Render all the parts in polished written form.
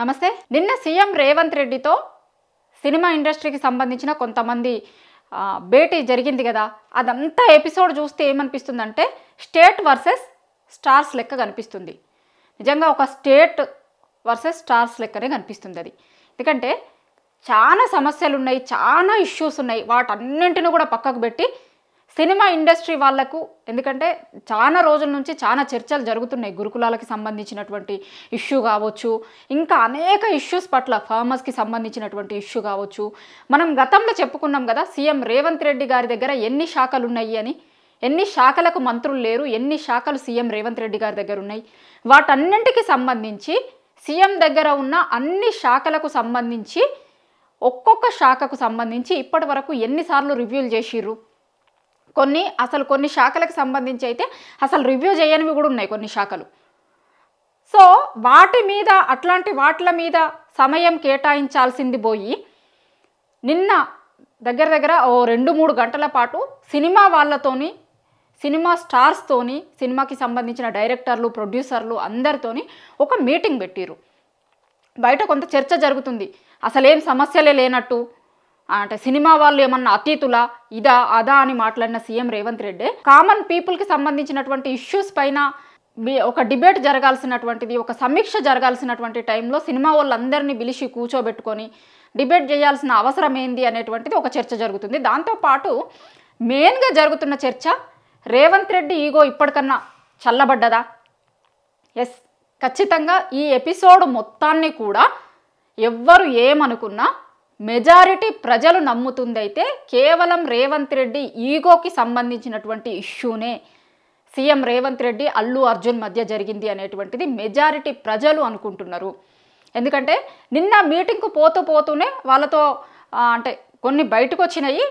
నమస్తే. నిన్న సీఎం రేవంత్ రెడ్డితో సినిమా ఇండస్ట్రీకి సంబంధించిన కొంతమంది భేటీ జరిగింది కదా. అదంతా ఎపిసోడ్ చూస్తే ఏమనిపిస్తుందంటే స్టేట్ వర్సెస్ స్టార్స్ లెక్క కనిపిస్తుంది. నిజంగా ఒక స్టేట్ వర్సెస్ స్టార్స్ లెక్కనే కనిపిస్తుంది అది. ఎందుకంటే చాలా సమస్యలు ఉన్నాయి, చాలా ఇష్యూస్ ఉన్నాయి. వాటన్నింటిని కూడా పక్కకు పెట్టి సినిమా ఇండస్ట్రీ వాళ్లకు, ఎందుకంటే చాలా రోజుల నుంచి చాలా చర్చలు జరుగుతున్నాయి. గురుకులాలకి సంబంధించినటువంటి ఇష్యూ కావచ్చు, ఇంకా అనేక ఇష్యూస్ పట్ల, ఫార్మర్స్కి సంబంధించినటువంటి ఇష్యూ కావచ్చు. మనం గతంలో చెప్పుకున్నాం కదా, సీఎం రేవంత్ రెడ్డి గారి దగ్గర ఎన్ని శాఖలు ఉన్నాయి అని. ఎన్ని శాఖలకు మంత్రులు లేరు, ఎన్ని శాఖలు సీఎం రేవంత్ రెడ్డి గారి దగ్గర ఉన్నాయి. వాటన్నింటికి సంబంధించి సీఎం దగ్గర ఉన్న అన్ని శాఖలకు సంబంధించి, ఒక్కొక్క శాఖకు సంబంధించి ఇప్పటి వరకు ఎన్నిసార్లు రివ్యూలు చేసిర్రు. కొన్ని శాఖలకు సంబంధించి అయితే అసలు రివ్యూ చేయనివి కూడా ఉన్నాయి కొన్ని శాఖలు. సో వాటి మీద, అట్లాంటి వాటిల మీద సమయం కేటాయించాల్సింది పోయి నిన్న దగ్గర ఓ 2-3 గంటల పాటు సినిమా వాళ్ళతోని, సినిమా స్టార్స్తోని, సినిమాకి సంబంధించిన డైరెక్టర్లు, ప్రొడ్యూసర్లు అందరితోని ఒక మీటింగ్ పెట్టిర్రు. బయట కొంత చర్చ జరుగుతుంది. అసలేం సమస్యలే లేనట్టు, అంటే సినిమా వాళ్ళు ఏమన్నా అతీతులా, ఇదా అదా అని మాట్లాడిన సీఎం రేవంత్ రెడ్డి కామన్ పీపుల్కి సంబంధించినటువంటి ఇష్యూస్ పైన ఒక డిబేట్ జరగాల్సినటువంటిది, ఒక సమీక్ష జరగాల్సినటువంటి టైంలో సినిమా వాళ్ళందరినీ పిలిచి కూర్చోబెట్టుకొని డిబేట్ చేయాల్సిన అవసరం ఏంది అనేటువంటిది ఒక చర్చ జరుగుతుంది. దాంతోపాటు మెయిన్గా జరుగుతున్న చర్చ, రేవంత్ రెడ్డి ఈగో ఇప్పటికన్నా చల్లబడ్డదా? ఎస్, ఖచ్చితంగా ఈ ఎపిసోడ్ మొత్తాన్ని కూడా ఎవ్వరు ఏమనుకున్నా మెజారిటీ ప్రజలు నమ్ముతుందైతే కేవలం రేవంత్ రెడ్డి ఈగోకి సంబంధించినటువంటి ఇష్యూనే. సీఎం రేవంత్ రెడ్డి అల్లు అర్జున్ మధ్య జరిగింది అనేటువంటిది మెజారిటీ ప్రజలు అనుకుంటున్నారు. ఎందుకంటే నిన్న మీటింగ్కు పోతూనే వాళ్ళతో అంటే కొన్ని బయటకు వచ్చినాయి.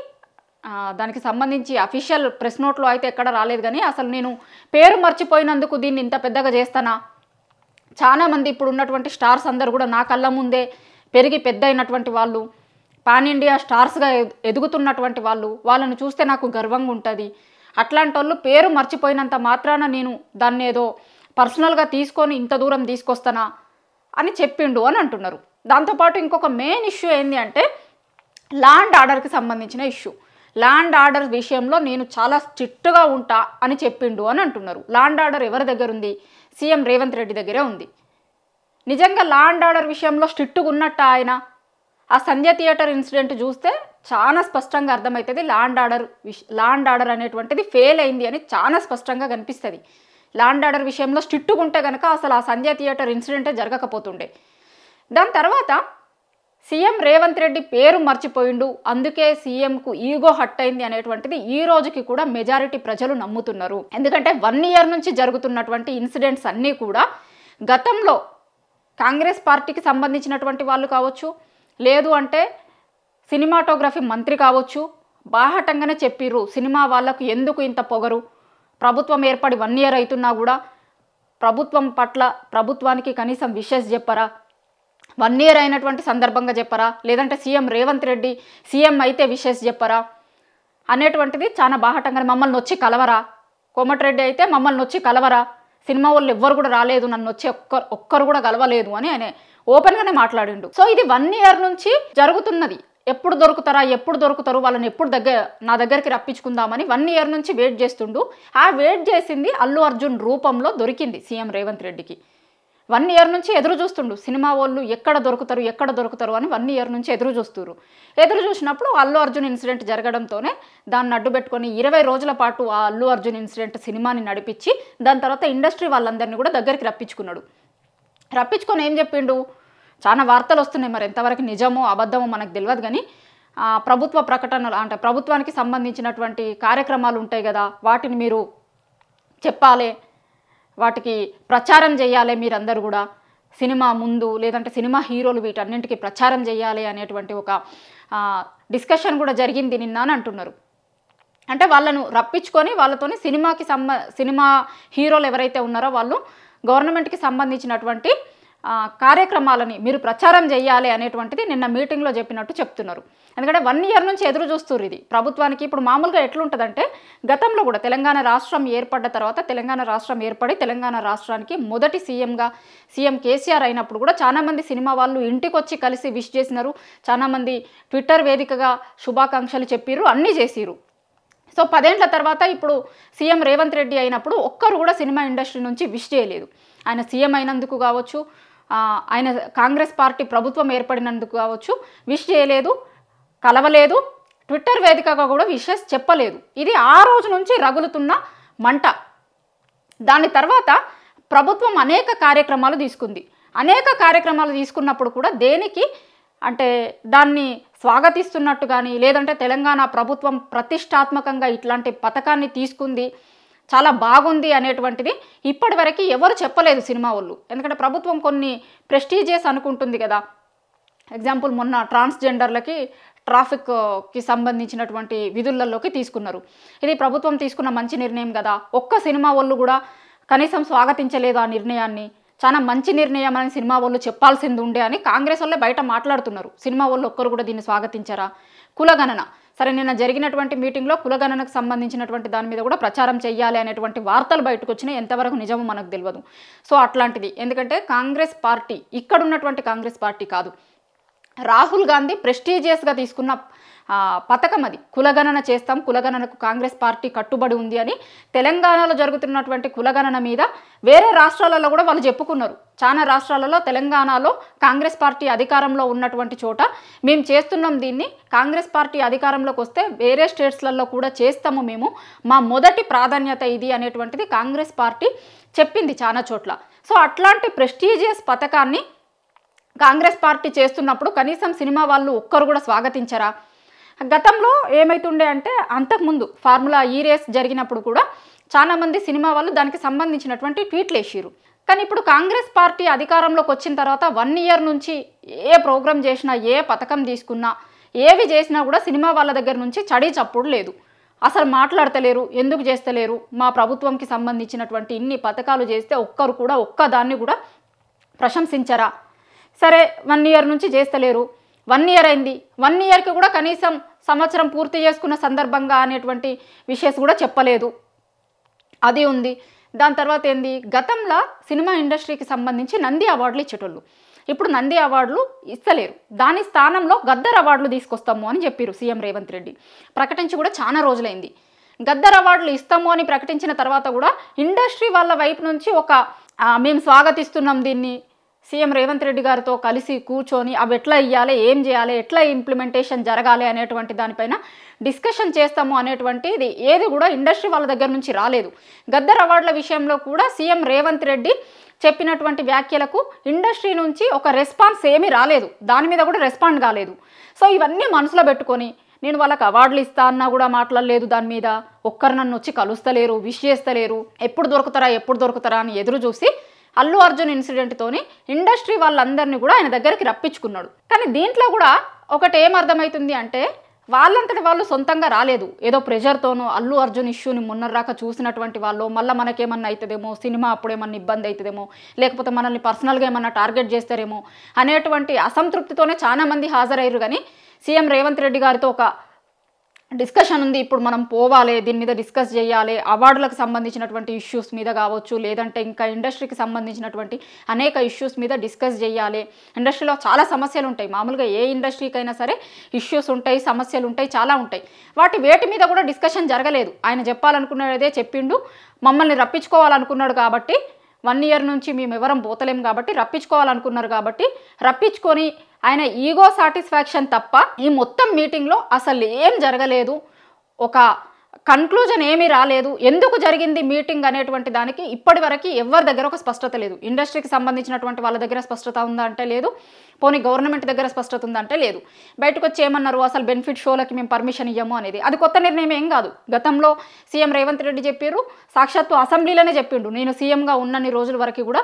దానికి సంబంధించి అఫీషియల్ ప్రెస్ నోట్లో అయితే ఎక్కడ రాలేదు. కానీ అసలు నేను పేరు మర్చిపోయినందుకు దీన్ని ఇంత పెద్దగా చేస్తానా? చాలామంది ఇప్పుడు ఉన్నటువంటి స్టార్స్ అందరు కూడా నా కళ్ళ ముందే పెరిగి పెద్ద అయినటువంటి వాళ్ళు, పాన్ ఇండియా స్టార్స్గా ఎదుగుతున్నటువంటి వాళ్ళను చూస్తే నాకు గర్వంగా ఉంటుంది. అట్లాంటి వాళ్ళు పేరు మర్చిపోయినంత మాత్రాన నేను దాన్ని ఏదో పర్సనల్గా తీసుకొని ఇంత దూరం తీసుకొస్తానా అని చెప్పిండు అని అంటున్నారు. దాంతోపాటు ఇంకొక మెయిన్ ఇష్యూ ఏంటి అంటే లా అండ్ ఆర్డర్కి సంబంధించిన ఇష్యూ. లా అండ్ ఆర్డర్ విషయంలో నేను చాలా స్ట్రిక్ట్గా ఉంటా అని చెప్పిండు అని అంటున్నారు. లా అండ్ ఆర్డర్ ఎవరి దగ్గర ఉంది? సీఎం రేవంత్ రెడ్డి దగ్గరే ఉంది. నిజంగా లా అండ్ ఆర్డర్ విషయంలో స్ట్రిక్ట్గా ఉన్నట్ట ఆయన? ఆ సంధ్య థియేటర్ ఇన్సిడెంట్ చూస్తే చాలా స్పష్టంగా అర్థమవుతుంది. లా అండ్ ఆర్డర్ అనేటువంటిది ఫెయిల్ అయింది అని చాలా స్పష్టంగా కనిపిస్తుంది. లా అండ్ ఆర్డర్ విషయంలో స్ట్రిక్ట్గా ఉంటే కనుక అసలు ఆ సంధ్య థియేటర్ ఇన్సిడెంటే జరగకపోతుండే. దాని తర్వాత సీఎం రేవంత్ రెడ్డి పేరు మర్చిపోయిండు, అందుకే సీఎంకు ఈగో హట్ అయింది అనేటువంటిది ఈ రోజుకి కూడా మెజారిటీ ప్రజలు నమ్ముతున్నారు. ఎందుకంటే 1 ఇయర్ నుంచి జరుగుతున్నటువంటి ఇన్సిడెంట్స్ అన్నీ కూడా గతంలో కాంగ్రెస్ పార్టీకి సంబంధించినటువంటి వాళ్ళు కావచ్చు, లేదు అంటే సినిమాటోగ్రఫీ మంత్రి కావచ్చు, బాహటంగానే చెప్పిర్రు సినిమా వాళ్ళకు ఎందుకు ఇంత పొగరు, ప్రభుత్వం ఏర్పడి 1 ఇయర్ అవుతున్నా కూడా ప్రభుత్వం పట్ల, ప్రభుత్వానికి కనీసం విషెస్ చెప్పరా, 1 ఇయర్ అయినటువంటి సందర్భంగా చెప్పరా, లేదంటే సీఎం రేవంత్ రెడ్డి సీఎం అయితే విషెస్ చెప్పరా అనేటువంటిది చాలా బాహటంగానే, మమ్మల్ని వచ్చి కలవరా, కోమటిరెడ్డి అయితే మమ్మల్ని వచ్చి కలవరా, సినిమా వాళ్ళు ఎవ్వరు కూడా రాలేదు, నన్ను వచ్చి ఒక్కరు కూడా కలవలేదు అని ఆయన ఓపెన్గానే మాట్లాడిండు. సో ఇది 1 ఇయర్ నుంచి జరుగుతున్నది. ఎప్పుడు దొరుకుతారు వాళ్ళని ఎప్పుడు నా దగ్గరికి రప్పించుకుందామని 1 ఇయర్ నుంచి వెయిట్ చేస్తుండు. ఆ వెయిట్ చేసింది అల్లు అర్జున్ రూపంలో దొరికింది సీఎం రేవంత్ రెడ్డికి. 1 ఇయర్ నుంచి ఎదురు చూస్తుండు సినిమా వాళ్ళు ఎక్కడ దొరుకుతారు అని 1 ఇయర్ నుంచి ఎదురు చూసినప్పుడు అల్లు అర్జున్ ఇన్సిడెంట్ జరగడంతోనే దాన్ని అడ్డు పెట్టుకొని 20 రోజుల పాటు ఆ అల్లు అర్జున్ ఇన్సిడెంట్ సినిమాని నడిపించి దాని తర్వాత ఇండస్ట్రీ వాళ్ళందరినీ కూడా దగ్గరికి రప్పించుకొని ఏం చెప్పిండు? చాలా వార్తలు వస్తున్నాయి, మరి ఎంతవరకు నిజమో అబద్ధమో మనకు తెలియదు. కానీ ప్రభుత్వ ప్రకటనలు, అంటే ప్రభుత్వానికి సంబంధించినటువంటి కార్యక్రమాలు ఉంటాయి కదా, వాటిని మీరు చెప్పాలి, వాటికి ప్రచారం చేయాలి, మీరందరూ కూడా సినిమా ముందు, లేదంటే సినిమా హీరోలు వీటన్నింటికి ప్రచారం చేయాలి అనేటువంటి ఒక డిస్కషన్ కూడా జరిగింది నిన్న అని అంటున్నారు. అంటే వాళ్ళను రప్పించుకొని వాళ్ళతోని సినిమా హీరోలు ఎవరైతే ఉన్నారో వాళ్ళు గవర్నమెంట్కి సంబంధించినటువంటి కార్యక్రమాలని మీరు ప్రచారం చేయాలి అనేటువంటిది నిన్న మీటింగ్లో చెప్పినట్టు చెప్తున్నారు. ఎందుకంటే 1 ఇయర్ నుంచి ఎదురు చూస్తున్నారు ఇది ప్రభుత్వానికి. ఇప్పుడు మామూలుగా ఎట్లుంటుందంటే గతంలో కూడా తెలంగాణ రాష్ట్రం ఏర్పడ్డ తర్వాత తెలంగాణ రాష్ట్రం ఏర్పడి తెలంగాణ రాష్ట్రానికి మొదటి సీఎం కేసీఆర్ అయినప్పుడు కూడా చాలామంది సినిమా వాళ్ళు ఇంటికి వచ్చి కలిసి విష్ చేసినారు. చాలామంది ట్విట్టర్ వేదికగా శుభాకాంక్షలు చెప్పిర్రు, అన్నీ చేసిరు. సో 10 ఏళ్ల తర్వాత ఇప్పుడు సీఎం రేవంత్ రెడ్డి అయినప్పుడు ఒక్కరు కూడా సినిమా ఇండస్ట్రీ నుంచి విష్ చేయలేదు. ఆయన సీఎం అయినందుకు కావచ్చు, ఆయన కాంగ్రెస్ పార్టీ ప్రభుత్వం ఏర్పడినందుకు కావచ్చు విష్ చేయలేదు, కలవలేదు, ట్విట్టర్ వేదికగా కూడా విషెస్ చెప్పలేదు. ఇది ఆ రోజు నుంచి రగులుతున్న మంట. దాని తర్వాత ప్రభుత్వం అనేక కార్యక్రమాలు తీసుకుంది. అనేక కార్యక్రమాలు తీసుకున్నప్పుడు కూడా దేనికి అంటే దాన్ని స్వాగతిస్తున్నట్టు కానీ లేదంటే తెలంగాణ ప్రభుత్వం ప్రతిష్టాత్మకంగా ఇట్లాంటి పథకాన్ని తీసుకుంది, చాలా బాగుంది అనేటువంటిది ఇప్పటివరకు ఎవరు చెప్పలేదు సినిమా వాళ్ళు. ఎందుకంటే ప్రభుత్వం కొన్ని ప్రెస్టీజియస్ అనుకుంటుంది కదా. ఎగ్జాంపుల్ మొన్న ట్రాన్స్జెండర్లకి ట్రాఫిక్కి సంబంధించినటువంటి విధులలోకి తీసుకున్నారు. ఇది ప్రభుత్వం తీసుకున్న మంచి నిర్ణయం కదా. ఒక్క సినిమా వాళ్ళు కూడా కనీసం స్వాగతించలేదు ఆ నిర్ణయాన్ని. చాలా మంచి నిర్ణయం అని సినిమా వాళ్ళు చెప్పాల్సింది ఉండే అని కాంగ్రెస్ వాళ్ళే బయట మాట్లాడుతున్నారు. సినిమా వాళ్ళు ఒక్కరు కూడా దీన్ని స్వాగతించారా? కులగణన సరే, నిన్న జరిగినటువంటి మీటింగ్లో కులగణనకు సంబంధించినటువంటి దాని మీద కూడా ప్రచారం చేయాలి అనేటువంటి వార్తలు బయటకు వచ్చినాయి. ఎంతవరకు నిజమో మనకు తెలియదు. సో అట్లాంటిది, ఎందుకంటే కాంగ్రెస్ పార్టీ ఇక్కడ ఉన్నటువంటి కాంగ్రెస్ పార్టీ కాదు, రాహుల్ గాంధీ ప్రెస్టీజియస్గా తీసుకున్న పథకం అది. కులగణన చేస్తాం, కులగణనకు కాంగ్రెస్ పార్టీ కట్టుబడి ఉంది అని తెలంగాణలో జరుగుతున్నటువంటి కులగణన మీద వేరే రాష్ట్రాలలో కూడా వాళ్ళు చెప్పుకున్నారు. చాలా రాష్ట్రాలలో తెలంగాణలో కాంగ్రెస్ పార్టీ అధికారంలో ఉన్నటువంటి చోట మేము చేస్తున్నాం దీన్ని, కాంగ్రెస్ పార్టీ అధికారంలోకి వస్తే వేరే స్టేట్స్లలో కూడా చేస్తాము, మేము మా మొదటి ప్రాధాన్యత ఇది అనేటువంటిది కాంగ్రెస్ పార్టీ చెప్పింది చాలా చోట్ల. సో అట్లాంటి ప్రెస్టీజియస్ పథకాన్ని కాంగ్రెస్ పార్టీ చేస్తున్నప్పుడు కనీసం సినిమా వాళ్ళు ఒక్కరు కూడా స్వాగతించరా? గతంలో ఏమైతుండే అంటే అంతకుముందు ఫార్ములా ఈ రేస్ జరిగినప్పుడు కూడా చాలామంది సినిమా వాళ్ళు దానికి సంబంధించినటువంటి ట్వీట్లు వేసిరు. కానీ ఇప్పుడు కాంగ్రెస్ పార్టీ అధికారంలోకి వచ్చిన తర్వాత 1 ఇయర్ నుంచి ఏ ప్రోగ్రామ్ చేసినా, ఏ పథకం తీసుకున్నా, ఏవి చేసినా కూడా సినిమా వాళ్ళ దగ్గర నుంచి చడి చప్పుడు లేదు. అసలు మాట్లాడతలేరు, ఎందుకు చేస్తలేరు, మా ప్రభుత్వంకి సంబంధించినటువంటి ఇన్ని పథకాలు చేస్తే ఒక్కరు కూడా ఒక్కదాన్ని కూడా ప్రశంసించరా? సరే 1 ఇయర్ నుంచి చేస్తలేరు, 1 ఇయర్ అయింది, 1 ఇయర్కి కూడా కనీసం సంవత్సరం పూర్తి చేసుకున్న సందర్భంగా అనేటువంటి విషయస్ కూడా చెప్పలేదు. అది ఉంది. దాని తర్వాత ఏంది, గతంలో సినిమా ఇండస్ట్రీకి సంబంధించి నంది అవార్డులు ఇచ్చేటోళ్ళు, ఇప్పుడు నంది అవార్డులు ఇస్తలేరు. దాని స్థానంలో గద్దర్ అవార్డులు తీసుకొస్తాము అని చెప్పారు సీఎం రేవంత్ రెడ్డి. ప్రకటించి కూడా చాలా రోజులైంది. గద్దర్ అవార్డులు ఇస్తాము అని ప్రకటించిన తర్వాత కూడా ఇండస్ట్రీ వాళ్ళ వైపు నుంచి మేము స్వాగతిస్తున్నాం దీన్ని, సీఎం రేవంత్ రెడ్డి గారితో కలిసి కూర్చొని అవి ఎట్లా ఇవ్వాలి, ఏం చేయాలి, ఎట్లా ఇంప్లిమెంటేషన్ జరగాలి అనేటువంటి దానిపైన డిస్కషన్ చేస్తాము అనేటువంటిది ఏది కూడా ఇండస్ట్రీ వాళ్ళ దగ్గర నుంచి రాలేదు. గద్దర్ అవార్డుల విషయంలో కూడా సీఎం రేవంత్ రెడ్డి చెప్పినటువంటి వ్యాఖ్యలకు ఇండస్ట్రీ నుంచి ఒక రెస్పాన్స్ ఏమీ రాలేదు, దాని మీద కూడా రెస్పాండ్ కాలేదు. సో ఇవన్నీ మనసులో పెట్టుకొని నేను వాళ్ళకి అవార్డులు ఇస్తా అన్నా కూడా మాట్లాడలేదు, దాని మీద ఒక్కరు నన్ను వచ్చి కలుస్తలేరు, విష్ చేస్తలేరు, ఎప్పుడు దొరుకుతారా అని ఎదురు చూసి అల్లు అర్జున్ ఇన్సిడెంట్తోని ఇండస్ట్రీ వాళ్ళందరినీ కూడా ఆయన దగ్గరికి రప్పించుకున్నాడు. కానీ దీంట్లో కూడా ఒకటి ఏమర్థమవుతుంది అంటే వాళ్ళంతటి వాళ్ళు సొంతంగా రాలేదు, ఏదో ప్రెషర్తోనూ అల్లు అర్జున్ ఇష్యూని మొన్నరాక చూసినటువంటి వాళ్ళు మళ్ళీ మనకేమన్నా అవుతుందేమో, సినిమా అప్పుడేమన్నా ఇబ్బంది అవుతుందేమో, లేకపోతే మనల్ని పర్సనల్గా ఏమన్నా టార్గెట్ చేస్తారేమో అనేటువంటి అసంతృప్తితోనే చాలామంది హాజరయ్యారు. కానీ సీఎం రేవంత్ రెడ్డి గారితో ఒక డిస్కషన్ ఉంది, ఇప్పుడు మనం పోవాలి, దీని మీద డిస్కస్ చేయాలి, అవార్డులకు సంబంధించినటువంటి ఇష్యూస్ మీద కావచ్చు, లేదంటే ఇంకా ఇండస్ట్రీకి సంబంధించినటువంటి అనేక ఇష్యూస్ మీద డిస్కస్ చేయాలి. ఇండస్ట్రీలో చాలా సమస్యలు ఉంటాయి, మామూలుగా ఏ ఇండస్ట్రీకైనా సరే ఇష్యూస్ ఉంటాయి, సమస్యలు ఉంటాయి, చాలా ఉంటాయి. వేటి మీద కూడా డిస్కషన్ జరగలేదు. ఆయన చెప్పాలనుకున్నదే చెప్పిండు, మమ్మల్ని రప్పించుకోవాలనుకున్నాడు కాబట్టి 1 ఇయర్ నుంచి మేము ఎవరం పోతలేం కాబట్టి రప్పించుకోవాలనుకున్నారు కాబట్టి రప్పించుకొని ఆయన ఈగో సాటిస్ఫాక్షన్ తప్ప ఈ మొత్తం మీటింగ్లో అసలు ఏం జరగలేదు, ఒక కన్క్లూజన్ ఏమీ రాలేదు. ఎందుకు జరిగింది మీటింగ్ అనేటువంటి దానికి ఇప్పటి వరకు ఎవరి దగ్గర ఒక స్పష్టత లేదు. ఇండస్ట్రీకి సంబంధించినటువంటి వాళ్ళ దగ్గర స్పష్టత ఉందా అంటే లేదు, పోనీ గవర్నమెంట్ దగ్గర స్పష్టత ఉందంటే లేదు. బయటకు వచ్చి ఏమన్నారు, అసలు బెనిఫిట్ షోలకి మేము పర్మిషన్ ఇవ్వము అనేది. అది కొత్త నిర్ణయం ఏం కాదు. గతంలో సీఎం రేవంత్ రెడ్డి చెప్పారు, సాక్షాత్తు అసెంబ్లీలోనే చెప్పిండు, నేను సీఎంగా ఉన్నన్ని రోజుల వరకు కూడా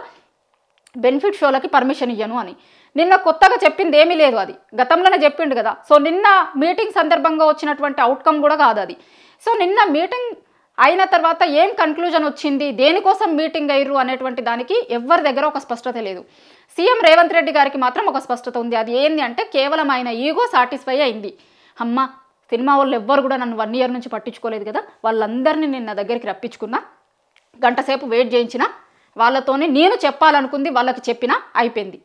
బెనిఫిట్ షోలకి పర్మిషన్ ఇయ్యను అని. నిన్న కొత్తగా చెప్పింది ఏమీ లేదు, అది గతంలోనే చెప్పిండు కదా. సో నిన్న మీటింగ్ సందర్భంగా వచ్చినటువంటి అవుట్కమ్ కూడా కాదు అది. సో నిన్న మీటింగ్ అయిన తర్వాత ఏం కన్క్లూజన్ వచ్చింది, దేనికోసం మీటింగ్ అయ్యారు అనేటువంటి దానికి ఎవరి దగ్గర ఒక స్పష్టత లేదు. సీఎం రేవంత్ రెడ్డి గారికి మాత్రం ఒక స్పష్టత ఉంది. అది ఏంది అంటే కేవలం ఆయన ఈగో సాటిస్ఫై అయింది. అమ్మ సినిమా వాళ్ళు ఎవ్వరు కూడా నన్ను 1 year నుంచి పట్టించుకోలేదు కదా, వాళ్ళందరినీ నేను నా దగ్గరికి రప్పించుకున్నా, గంట సేపు వెయిట్ చేయించిన, వాళ్ళతోనే నేను చెప్పాలనుకుంది వాళ్ళకి చెప్పినా, అయిపోయింది.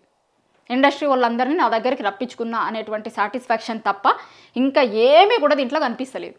ఇండస్ట్రీ వాళ్ళందరినీ నా దగ్గరికి రప్పించుకున్నా అనేటువంటి సాటిస్ఫాక్షన్ తప్ప ఇంకా ఏమీ కూడా దీంట్లో కనిపిస్తలేదు.